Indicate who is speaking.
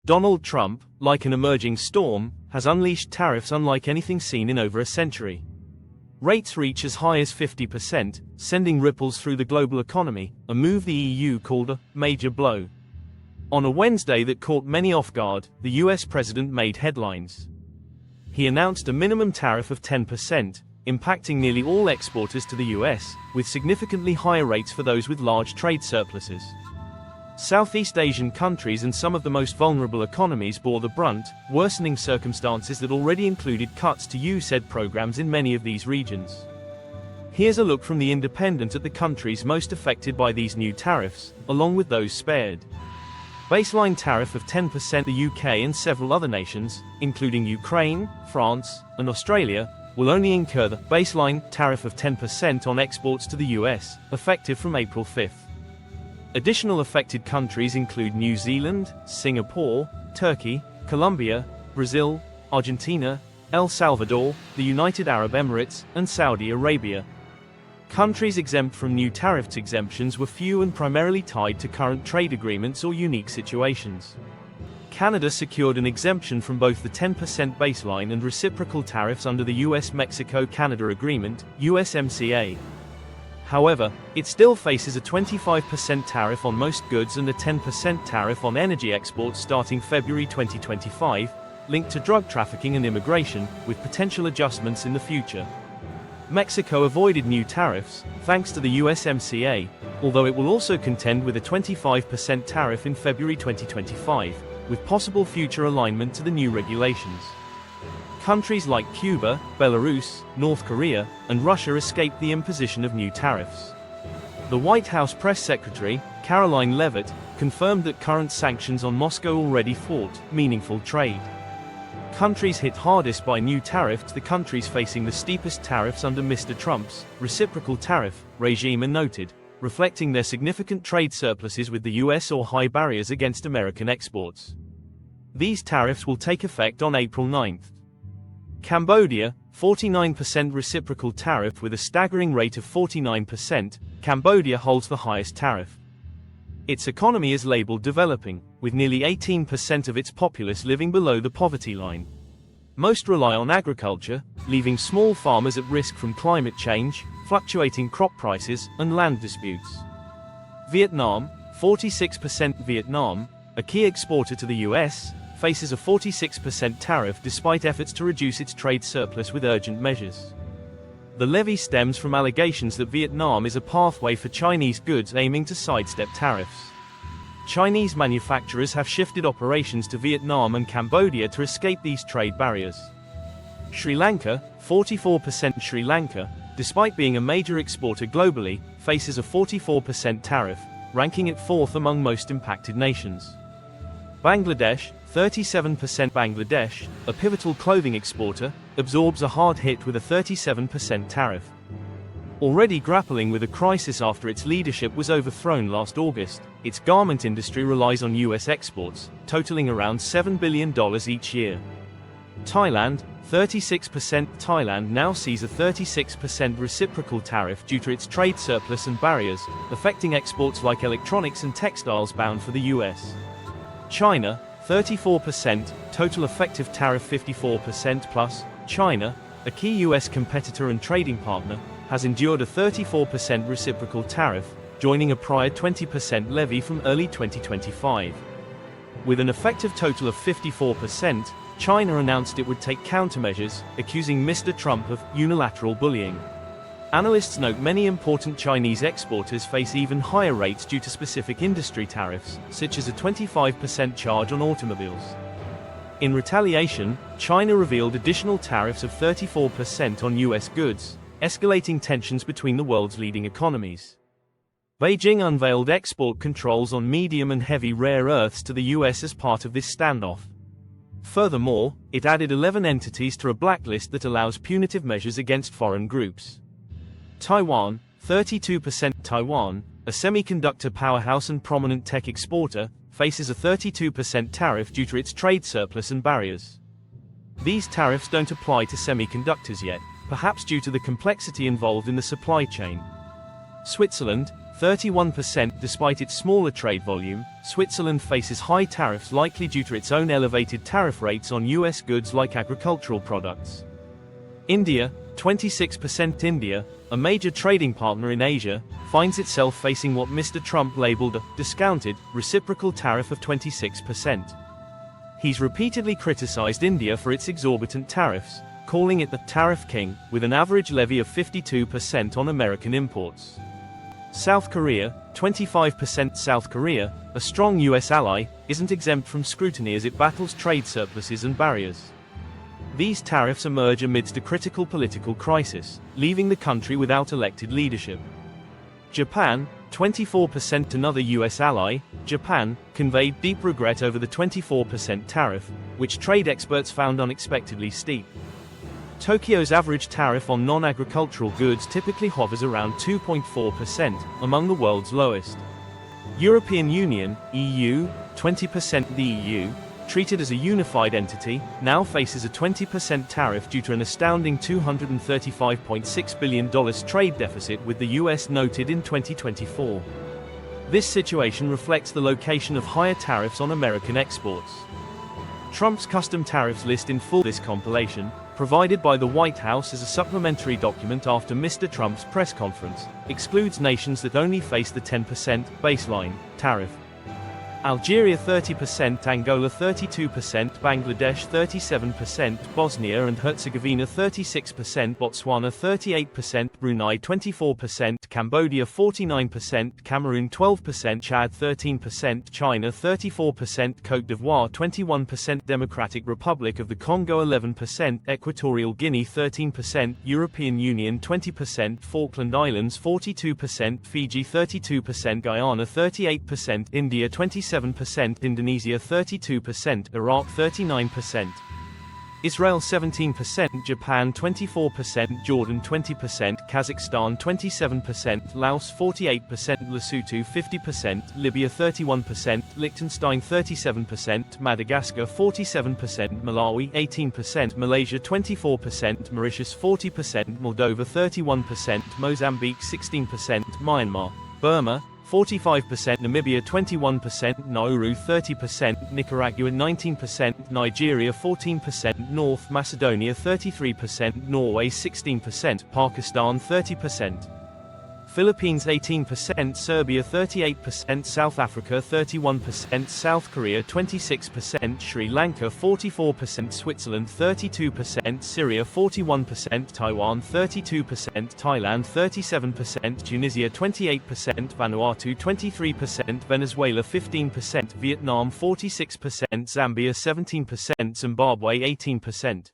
Speaker 1: Donald Trump, like an emerging storm, has unleashed tariffs unlike anything seen in over a century. Rates reach as high as 50%, sending ripples through the global economy, a move the EU called a major blow. On a Wednesday that caught many off guard, the US president made headlines. He announced a minimum tariff of 10%, impacting nearly all exporters to the US, with significantly higher rates for those with large trade surpluses. Southeast Asian countries and some of the most vulnerable economies bore the brunt, worsening circumstances that already included cuts to USAID programs in many of these regions. Here's a look from The Independent at the countries most affected by these new tariffs, along with those spared. Baseline tariff of 10%. The UK and several other nations, including Ukraine, France, and Australia, will only incur the baseline tariff of 10% on exports to the US, effective from April 5. Additional affected countries include New Zealand, Singapore, Turkey, Colombia, Brazil, Argentina, El Salvador, the United Arab Emirates, and Saudi Arabia. Countries exempt from new tariff exemptions were few and primarily tied to current trade agreements or unique situations. Canada secured an exemption from both the 10% baseline and reciprocal tariffs under the US-Mexico-Canada Agreement, USMCA. However, it still faces a 25% tariff on most goods and a 10% tariff on energy exports starting February 2025, linked to drug trafficking and immigration, with potential adjustments in the future. Mexico avoided new tariffs, thanks to the USMCA, although it will also contend with a 25% tariff in February 2025, with possible future alignment to the new regulations. Countries like Cuba, Belarus, North Korea, and Russia escaped the imposition of new tariffs. The White House press secretary, Caroline Leavitt, confirmed that current sanctions on Moscow already thwart meaningful trade. Countries hit hardest by new tariffs. The countries facing the steepest tariffs under Mr. Trump's reciprocal tariff regime are noted, reflecting their significant trade surpluses with the US or high barriers against American exports. These tariffs will take effect on April 9. Cambodia, 49% reciprocal tariff with a staggering rate of 49%, Cambodia holds the highest tariff. Its economy is labeled developing, with nearly 18% of its populace living below the poverty line. Most rely on agriculture, leaving small farmers at risk from climate change, fluctuating crop prices, and land disputes. Vietnam, 46%. Vietnam, a key exporter to the US, faces a 46% tariff despite efforts to reduce its trade surplus with urgent measures. The levy stems from allegations that Vietnam is a pathway for Chinese goods aiming to sidestep tariffs. Chinese manufacturers have shifted operations to Vietnam and Cambodia to escape these trade barriers. Sri Lanka, 44%. Sri Lanka, despite being a major exporter globally, faces a 44% tariff, ranking it fourth among most impacted nations. Bangladesh, 37%. Bangladesh, a pivotal clothing exporter, absorbs a hard hit with a 37% tariff. Already grappling with a crisis after its leadership was overthrown last August, its garment industry relies on US exports, totaling around $7 billion each year. Thailand, 36%. Thailand now sees a 36% reciprocal tariff due to its trade surplus and barriers, affecting exports like electronics and textiles bound for the US. China, 34%, total effective tariff 54% plus. China, a key US competitor and trading partner, has endured a 34% reciprocal tariff, joining a prior 20% levy from early 2025. With an effective total of 54%, China announced it would take countermeasures, accusing Mr. Trump of unilateral bullying. Analysts note many important Chinese exporters face even higher rates due to specific industry tariffs, such as a 25% charge on automobiles. In retaliation, China revealed additional tariffs of 34% on US goods, escalating tensions between the world's leading economies. Beijing unveiled export controls on medium and heavy rare earths to the US as part of this standoff. Furthermore, it added 11 entities to a blacklist that allows punitive measures against foreign groups. Taiwan, 32%. Taiwan, a semiconductor powerhouse and prominent tech exporter, faces a 32% tariff due to its trade surplus and barriers. These tariffs don't apply to semiconductors yet, perhaps due to the complexity involved in the supply chain. Switzerland, 31%. Despite its smaller trade volume, Switzerland faces high tariffs likely due to its own elevated tariff rates on US goods like agricultural products. India, 26%. India, a major trading partner in Asia, finds itself facing what Mr. Trump labeled a discounted, reciprocal tariff of 26%. He's repeatedly criticized India for its exorbitant tariffs, calling it the tariff king, with an average levy of 52% on American imports. South Korea, 25%. South Korea, a strong US ally, isn't exempt from scrutiny as it battles trade surpluses and barriers. These tariffs emerge amidst a critical political crisis, leaving the country without elected leadership. Japan, 24%. Another US ally, Japan, conveyed deep regret over the 24% tariff, which trade experts found unexpectedly steep. Tokyo's average tariff on non-agricultural goods typically hovers around 2.4%, among the world's lowest. European Union, EU, 20%. The EU, treated as a unified entity, now faces a 20% tariff due to an astounding $235.6 billion trade deficit with the US noted in 2024. This situation reflects the location of higher tariffs on American exports. Trump's custom tariffs list in full. This compilation, provided by the White House as a supplementary document after Mr. Trump's press conference, excludes nations that only face the 10% baseline tariff. Algeria 30%, Angola 32%, Bangladesh 37%, Bosnia and Herzegovina 36%, Botswana 38%, Brunei 24%, Cambodia 49%, Cameroon 12%, Chad 13%, China 34%, Côte d'Ivoire 21%, Democratic Republic of the Congo 11%, Equatorial Guinea 13%, European Union 20%, Falkland Islands 42%, Fiji 32%, Guyana 38%, India 27%, Indonesia 32%, Iraq 39%, Israel 17%, Japan 24%, Jordan 20%, Kazakhstan 27%, Laos 48%, Lesotho 50%, Libya 31%, Liechtenstein 37%, Madagascar 47%, Malawi 18%, Malaysia 24%, Mauritius 40%, Moldova 31%, Mozambique 16%, Myanmar, Burma 45%, Namibia 21%, Nauru 30%, Nicaragua 19%, Nigeria 14%, North Macedonia 33%, Norway 16%, Pakistan 30%, Philippines 18%, Serbia 38%, South Africa 31%, South Korea 26%, Sri Lanka 44%, Switzerland 32%, Syria 41%, Taiwan 32%, Thailand 37%, Tunisia 28%, Vanuatu 23%, Venezuela 15%, Vietnam 46%, Zambia 17%, Zimbabwe 18%.